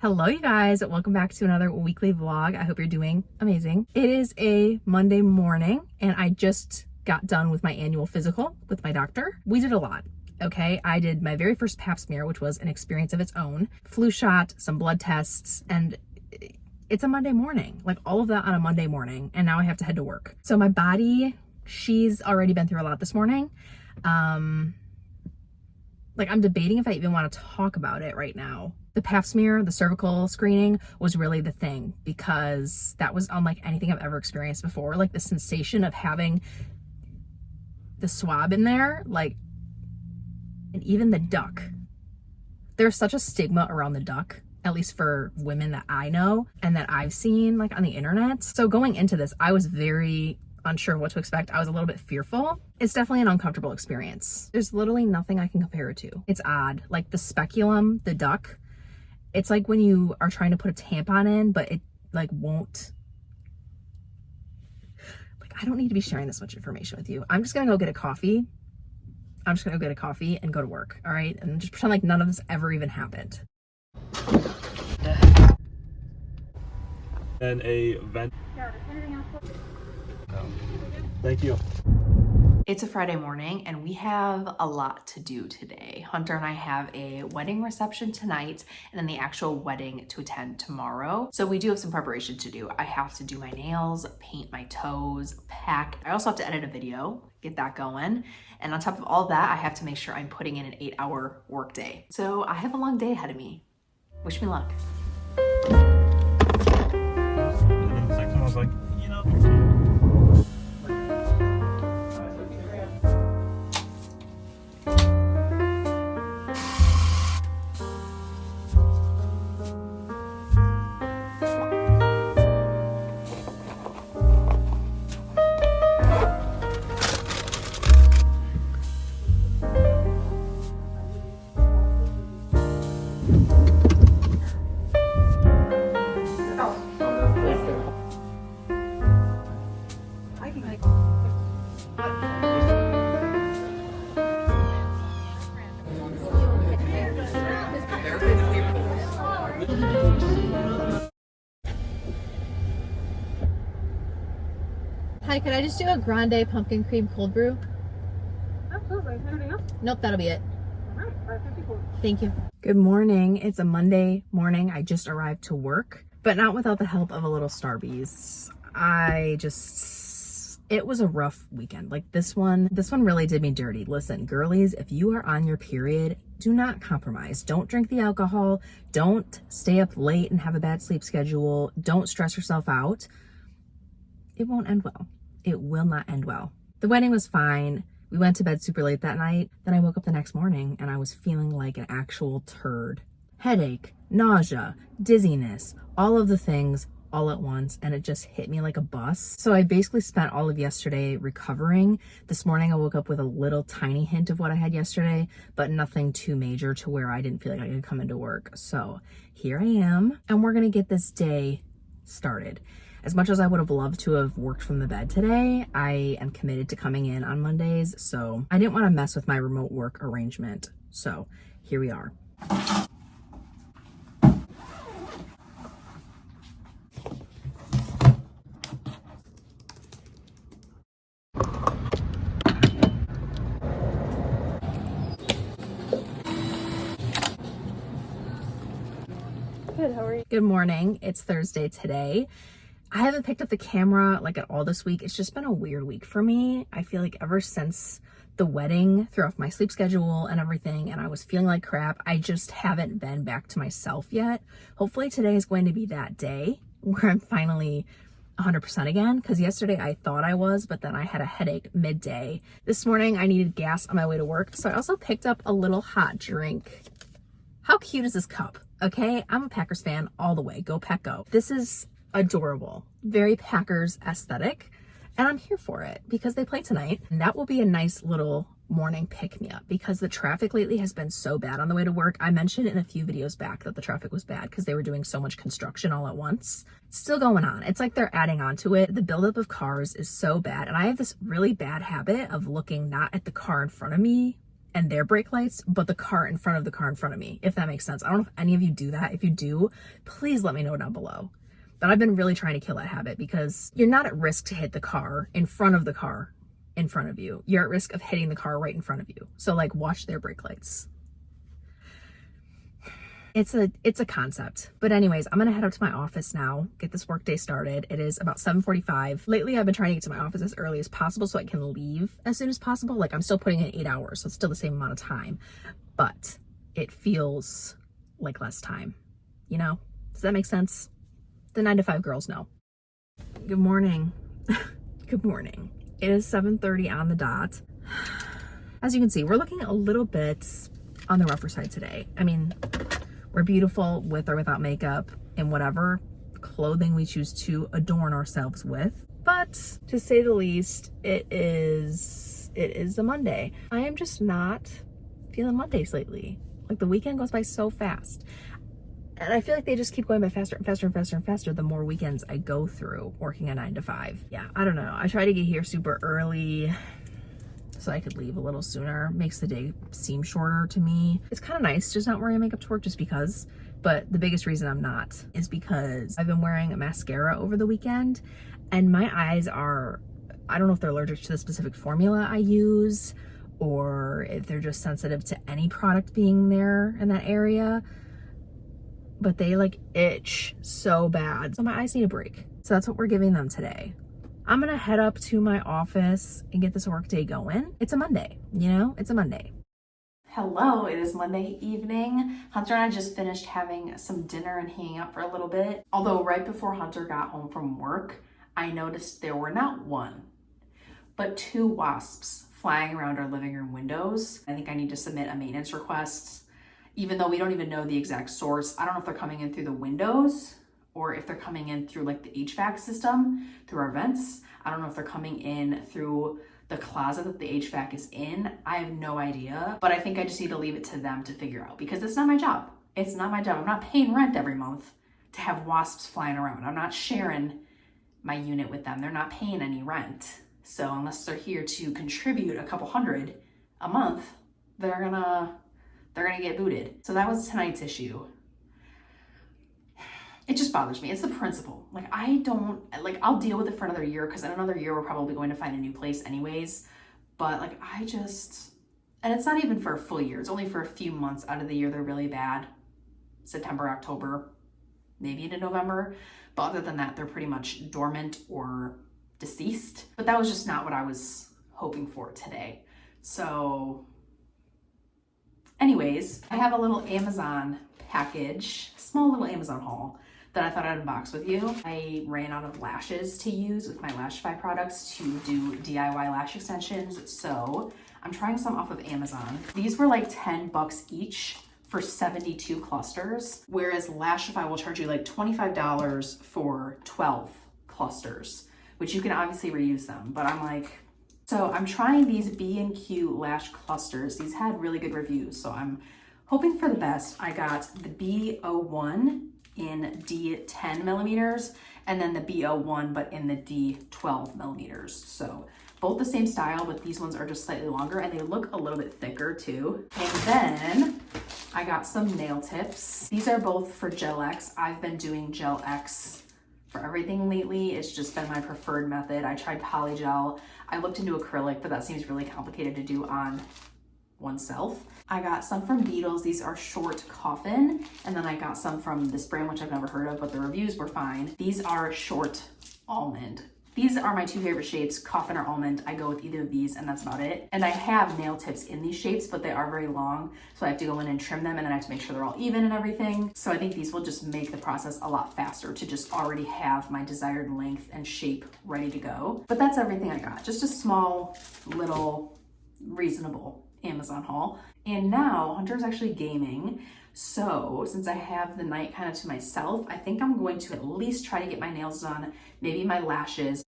Hello, you guys. Welcome back to another weekly vlog. I hope you're doing amazing. It is a Monday morning and I just got done with my annual physical with my doctor. We did a lot. Okay, I did my very first pap smear, which was an experience of its own, flu shot, some blood tests, and it's a Monday morning, like all of that on a Monday morning. And now I have to head to work. So my body, she's already been through a lot this morning. Like I'm debating if I even want to talk about it right now. The pap smear, the cervical screening was really the thing because that was unlike anything I've ever experienced before. Like the sensation of having the swab in there, like, and even the duct. There's such a stigma around the duct, at least for women that I know and that I've seen like on the internet. So going into this, I was very unsure of what to expect. I was a little bit fearful. It's definitely an uncomfortable experience. There's literally nothing I can compare it to. It's odd. Like the speculum, the duct, it's like when you are trying to put a tampon in, but it like won't. Like I don't need to be sharing this much information with you. I'm just gonna go get a coffee. I'm just gonna go get a coffee and go to work, all right? And just pretend like none of this ever even happened. And a vent. Thank you. It's a Friday morning and we have a lot to do today. Hunter and I have a wedding reception tonight and then the actual wedding to attend tomorrow. So we do have some preparation to do. I have to do my nails, paint my toes, pack. I also have to edit a video, get that going. And on top of all that, I have to make sure I'm putting in an 8-hour workday. So I have a long day ahead of me. Wish me luck. And then the second one was like, you know. Hi, could I just do a grande pumpkin cream cold brew? Absolutely. Anything else? Nope, that'll be it. All right. 554. Thank you. Good morning. It's a Monday morning. I just arrived to work, but not without the help of a little Starbucks. It was a rough weekend. Like this one really did me dirty. Listen, girlies, if you are on your period, do not compromise. Don't drink the alcohol. Don't stay up late and have a bad sleep schedule. Don't stress yourself out. It won't end well. It will not end well. The wedding was fine. We went to bed super late that night. Then I woke up the next morning and I was feeling like an actual turd. Headache, nausea, dizziness, all of the things all at once, and it just hit me like a bus. So I basically spent all of yesterday recovering. This morning I woke up with a little tiny hint of what I had yesterday, but nothing too major to where I didn't feel like I could come into work. So here I am, and we're gonna get this day started. As much as I would have loved to have worked from the bed today, I am committed to coming in on Mondays, so I didn't want to mess with my remote work arrangement. So here we are. Good. How are you? Good morning. It's Thursday today. I haven't picked up the camera like at all this week. It's just been a weird week for me. I feel like ever since the wedding threw off my sleep schedule and everything, and I was feeling like crap, I just haven't been back to myself yet. Hopefully today is going to be that day where I'm finally 100% again, because yesterday I thought I was, but then I had a headache midday. This morning I needed gas on my way to work, so I also picked up a little hot drink. How cute is this cup? Okay, I'm a Packers fan all the way. Go Pack Go. This is adorable, very Packers aesthetic, and I'm here for it because they play tonight, and that will be a nice little morning pick-me-up because the traffic lately has been so bad on the way to work. I mentioned in a few videos back that the traffic was bad because they were doing so much construction all at once. It's still going on. It's like they're adding on to it. The buildup of cars is so bad, and I have this really bad habit of looking not at the car in front of me and their brake lights, but the car in front of the car in front of me, if that makes sense. I don't know if any of you do that. If you do, please let me know down below. But I've been really trying to kill that habit because you're not at risk to hit the car in front of the car in front of you. You're at risk of hitting the car right in front of you. So like watch their brake lights. It's a concept. But anyways, I'm gonna head up to my office now, get this workday started. It is about 7:45. Lately, I've been trying to get to my office as early as possible so I can leave as soon as possible. Like I'm still putting in 8 hours, so it's still the same amount of time, but it feels like less time, you know? Does that make sense? The 9 to 5 girls know. Good morning. Good morning. It is 7:30 on the dot. As you can see, we're looking a little bit on the rougher side today. I mean, we're beautiful with or without makeup and whatever clothing we choose to adorn ourselves with. But to say the least, it is a Monday. I am just not feeling Mondays lately. Like the weekend goes by so fast. And I feel like they just keep going by faster and faster and faster and faster the more weekends I go through working a 9 to 5. Yeah, I don't know. I try to get here super early so I could leave a little sooner. Makes the day seem shorter to me. It's kind of nice just not wearing makeup to work just because, but the biggest reason I'm not is because I've been wearing a mascara over the weekend and my eyes are, I don't know if they're allergic to the specific formula I use or if they're just sensitive to any product being there in that area, but they like itch so bad. So my eyes need a break. So that's what we're giving them today. I'm gonna head up to my office and get this work day going. It's a Monday, you know? It's a Monday. Hello, it is Monday evening. Hunter and I just finished having some dinner and hanging out for a little bit. Although right before Hunter got home from work, I noticed there were not one, but 2 wasps flying around our living room windows. I think I need to submit a maintenance request, even though we don't even know the exact source. I don't know if they're coming in through the windows or if they're coming in through like the HVAC system, through our vents. I don't know if they're coming in through the closet that the HVAC is in. I have no idea, but I think I just need to leave it to them to figure out because it's not my job. It's not my job. I'm not paying rent every month to have wasps flying around. I'm not sharing my unit with them. They're not paying any rent. So unless they're here to contribute a couple $100 a month, they're gonna get booted. So that was tonight's issue. It just bothers me. It's the principle. Like I'll deal with it for another year because in another year we're probably going to find a new place anyways. But like and it's not even for a full year. It's only for a few months out of the year they're really bad. September, October, maybe into November. But other than that, they're pretty much dormant or deceased. But that was just not what I was hoping for today. So anyways, I have a little Amazon package, small little Amazon haul that I thought I'd unbox with you. I ran out of lashes to use with my Lashify products to do DIY lash extensions. So I'm trying some off of Amazon. These were like $10 each for 72 clusters, whereas Lashify will charge you like $25 for 12 clusters, which you can obviously reuse them. But I'm like, so I'm trying these B&Q lash clusters. These had really good reviews, so I'm hoping for the best. I got the B01 in D10 millimeters and then the B01 but in the D12 millimeters. So both the same style, but these ones are just slightly longer and they look a little bit thicker too. And then I got some nail tips. These are both for Gel X. I've been doing Gel X for everything lately. It's just been my preferred method. I tried polygel. I looked into acrylic, but that seems really complicated to do on oneself. I got some from Beetles. These are short coffin. And then I got some from this brand, which I've never heard of, but the reviews were fine. These are short almond. These are my 2 favorite shapes, coffin or almond. I go with either of these and that's about it. And I have nail tips in these shapes, but they are very long. So I have to go in and trim them and then I have to make sure they're all even and everything. So I think these will just make the process a lot faster to just already have my desired length and shape ready to go. But that's everything I got. Just a small, little, reasonable Amazon haul. And now Hunter's actually gaming. So since I have the night kind of to myself, I think I'm going to at least try to get my nails done, maybe my lashes.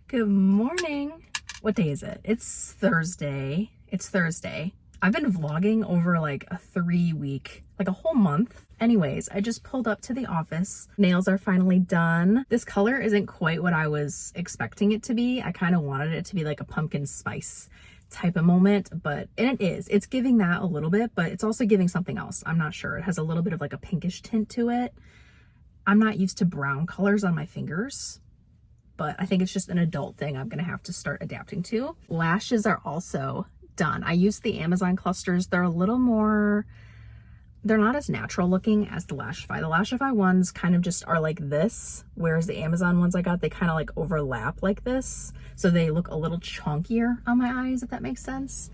Good morning. What day is it? It's Thursday. I've been vlogging over like a 3-week, like a whole month. Anyways, I just pulled up to the office. Nails are finally done. This color isn't quite what I was expecting it to be. I kind of wanted it to be like a pumpkin spice type of moment, but and it is. It's giving that a little bit, but it's also giving something else. I'm not sure. It has a little bit of like a pinkish tint to it. I'm not used to brown colors on my fingers, but I think it's just an adult thing I'm gonna have to start adapting to. Lashes are also done. I used the Amazon clusters. They're a little more, they're not as natural looking as the Lashify. The Lashify ones kind of just are like this, whereas the Amazon ones I got, they kind of like overlap like this. So they look a little chunkier on my eyes, if that makes sense.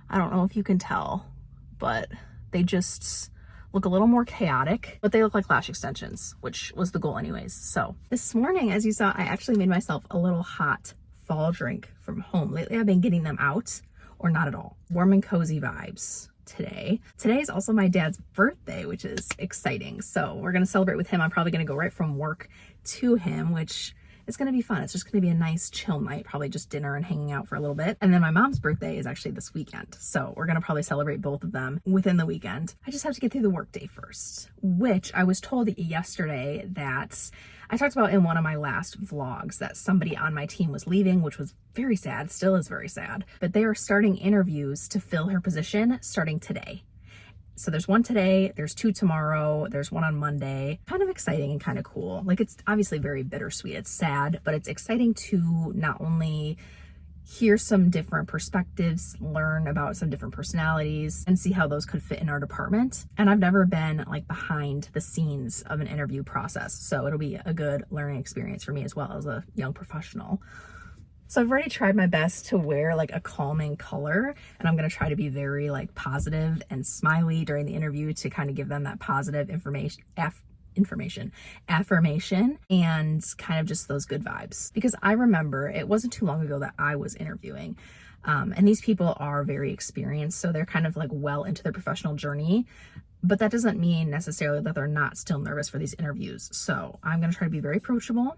I don't know if you can tell, but they just look a little more chaotic, but they look like lash extensions, which was the goal anyways. So this morning, as you saw, I actually made myself a little hot fall drink from home. Lately, I've been getting them out or not at all. Warm and cozy vibes today. Today is also my dad's birthday, which is exciting. So we're gonna celebrate with him. I'm probably gonna go right from work to him, which is gonna be fun. It's just gonna be a nice chill night, probably just dinner and hanging out for a little bit. And then my mom's birthday is actually this weekend. So we're gonna probably celebrate both of them within the weekend. I just have to get through the workday first, which I was told yesterday that I talked about in one of my last vlogs that somebody on my team was leaving, which was very sad, still is very sad, but they are starting interviews to fill her position starting today. So there's one today, there's 2 tomorrow, there's one on Monday. Kind of exciting and kind of cool. Like, it's obviously very bittersweet. It's sad, but it's exciting to not only hear some different perspectives, learn about some different personalities, and see how those could fit in our department. And I've never been like behind the scenes of an interview process, so it'll be a good learning experience for me as well as a young professional. So I've already tried my best to wear like a calming color, and I'm going to try to be very like positive and smiley during the interview to kind of give them that positive affirmation and kind of just those good vibes. Because I remember it wasn't too long ago that I was interviewing, and these people are very experienced, so they're kind of like well into their professional journey, but that doesn't mean necessarily that they're not still nervous for these interviews. So I'm going to try to be very approachable,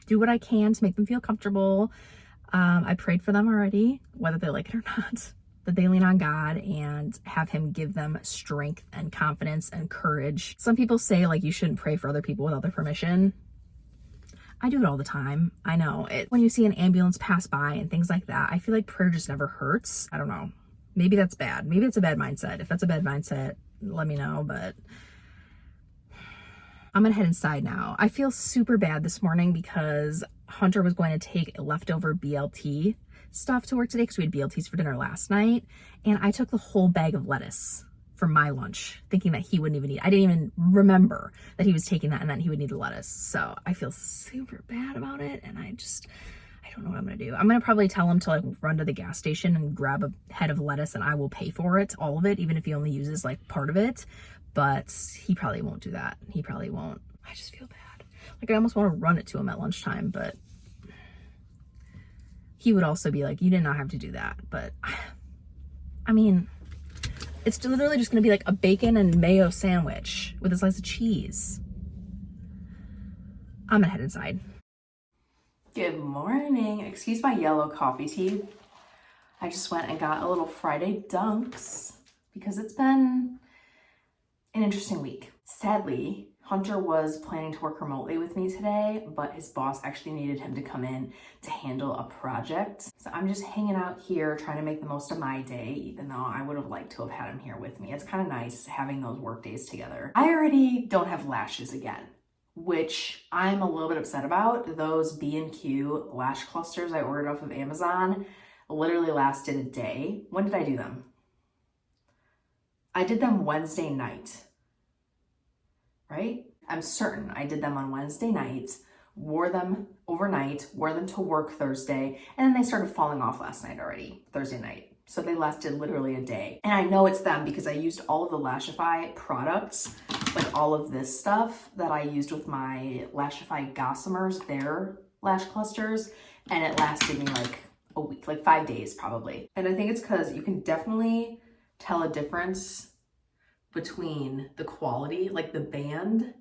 do what I can to make them feel comfortable. I prayed for them already, whether they like it or not, that they lean on God and have him give them strength and confidence and courage. Some people say like you shouldn't pray for other people without their permission. I do it all the time. I know it. When you see an ambulance pass by and things like that, I feel like prayer just never hurts. I don't know. Maybe that's bad. Maybe it's a bad mindset. If that's a bad mindset, let me know, but I'm gonna head inside now. I feel super bad this morning because Hunter was going to take leftover BLT stuff to work today because we had BLTs for dinner last night. And I took the whole bag of lettuce for my lunch, thinking that he wouldn't even eat. I didn't even remember that he was taking that and that he would need the lettuce. So I feel super bad about it. And I don't know what I'm gonna do. I'm gonna probably tell him to like run to the gas station and grab a head of lettuce and I will pay for it, all of it, even if he only uses like part of it. But he probably won't do that. He probably won't. I just feel bad. Like I almost want to run it to him at lunchtime, but he would also be like, you did not have to do that. But I mean, it's literally just going to be like a bacon and mayo sandwich with a slice of cheese. I'm gonna head inside. Good morning. Excuse my yellow coffee tea. I just went and got a little Friday Dunks because it's been an interesting week. Sadly, Hunter was planning to work remotely with me today, but his boss actually needed him to come in to handle a project. So I'm just hanging out here trying to make the most of my day, even though I would have liked to have had him here with me. It's kind of nice having those work days together. I already don't have lashes again, which I'm a little bit upset about. Those B&Q lash clusters I ordered off of Amazon literally lasted a day. When did I do them? I did them Wednesday night, right? I'm certain I did them on Wednesday night, wore them overnight, wore them to work Thursday, and then they started falling off last night already, Thursday night. So they lasted literally a day. And I know it's them because I used all of the Lashify products, like all of this stuff that I used with my Lashify Gossomers, their lash clusters, and it lasted me like a week, like 5 days probably. And I think it's because you can definitely tell a difference between the quality, like the band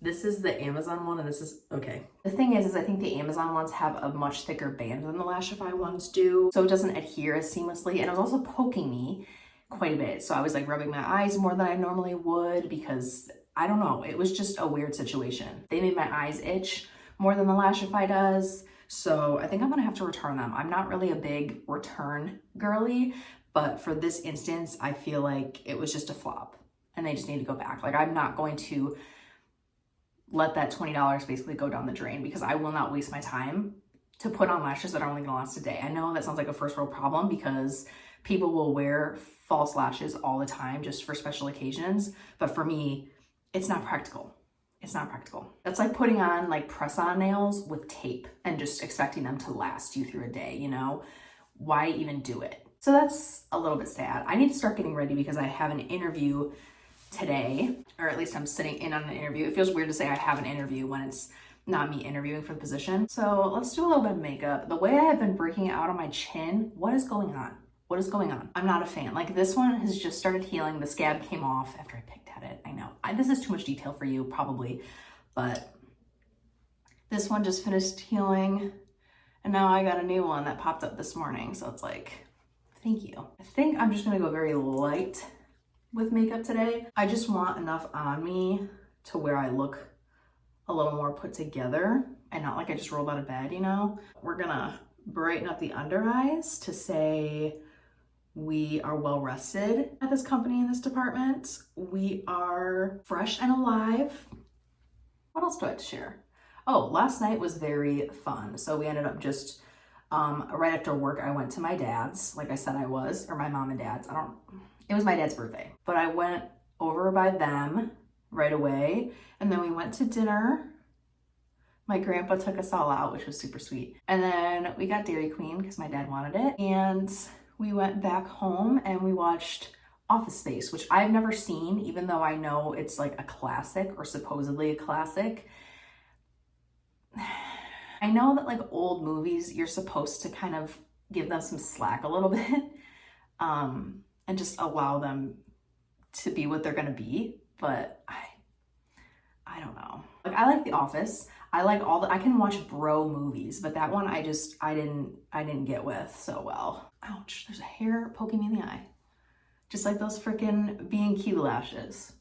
This is the Amazon one, and this is, okay. The thing is I think the Amazon ones have a much thicker band than the Lashify ones do, so it doesn't adhere as seamlessly, and it was also poking me quite a bit. So I was like rubbing my eyes more than I normally would because, I don't know, it was just a weird situation. They made my eyes itch more than the Lashify does, so I think I'm gonna have to return them. I'm not really a big return girly, but for this instance, I feel like it was just a flop and they just need to go back. Like, I'm not going to let that $20 basically go down the drain because I will not waste my time to put on lashes that are only gonna last a day. I know that sounds like a first world problem because people will wear false lashes all the time just for special occasions, but for me, it's not practical. It's not practical. That's like putting on like press-on nails with tape and just expecting them to last you through a day, you know? Why even do it? So that's a little bit sad. I need to start getting ready because I have an interview today, or at least I'm sitting in on an interview. It feels weird to say I have an interview when it's not me interviewing for the position. So let's do a little bit of makeup. The way I have been breaking out on my chin, what is going on? What is going on? I'm not a fan. Like, this one has just started healing. The scab came off after I picked at it. I know. This is too much detail for you, probably, but this one just finished healing, and now I got a new one that popped up this morning. So it's like, thank you. I think I'm just gonna go very light with makeup today. I just want enough on me to where I look a little more put together and not like I just rolled out of bed, you know? We're gonna brighten up the under eyes to say we are well rested at this company in this department. We are fresh and alive. What else do I have to share? Oh, last night was very fun. So we ended up just, right after work, I went to my dad's, like I said I was, or my mom and dad's. It was my dad's birthday, but I went over by them right away. And then we went to dinner. My grandpa took us all out, which was super sweet. And then we got Dairy Queen because my dad wanted it. And we went back home and we watched Office Space, which I've never seen, even though I know it's like a classic or supposedly a classic. I know that like old movies, you're supposed to kind of give them some slack a little bit, and just allow them to be what they're gonna be. But I don't know. Like, I like The Office. I like I can watch bro movies, but that one I didn't get with so well. Ouch, there's a hair poking me in the eye. Just like those freaking B&Q lashes.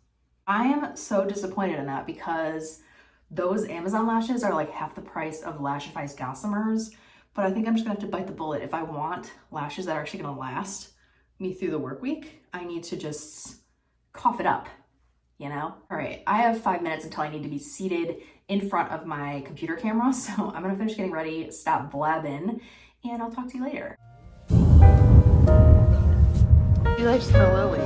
I am so disappointed in that because those Amazon lashes are like half the price of Lashify's Gossamers, but I think I'm just gonna have to bite the bullet. If I want lashes that are actually gonna last me through the work week, I need to just cough it up, you know? All right, I have 5 minutes until I need to be seated in front of my computer camera, so I'm gonna finish getting ready, stop blabbing, and I'll talk to you later. He likes the lily.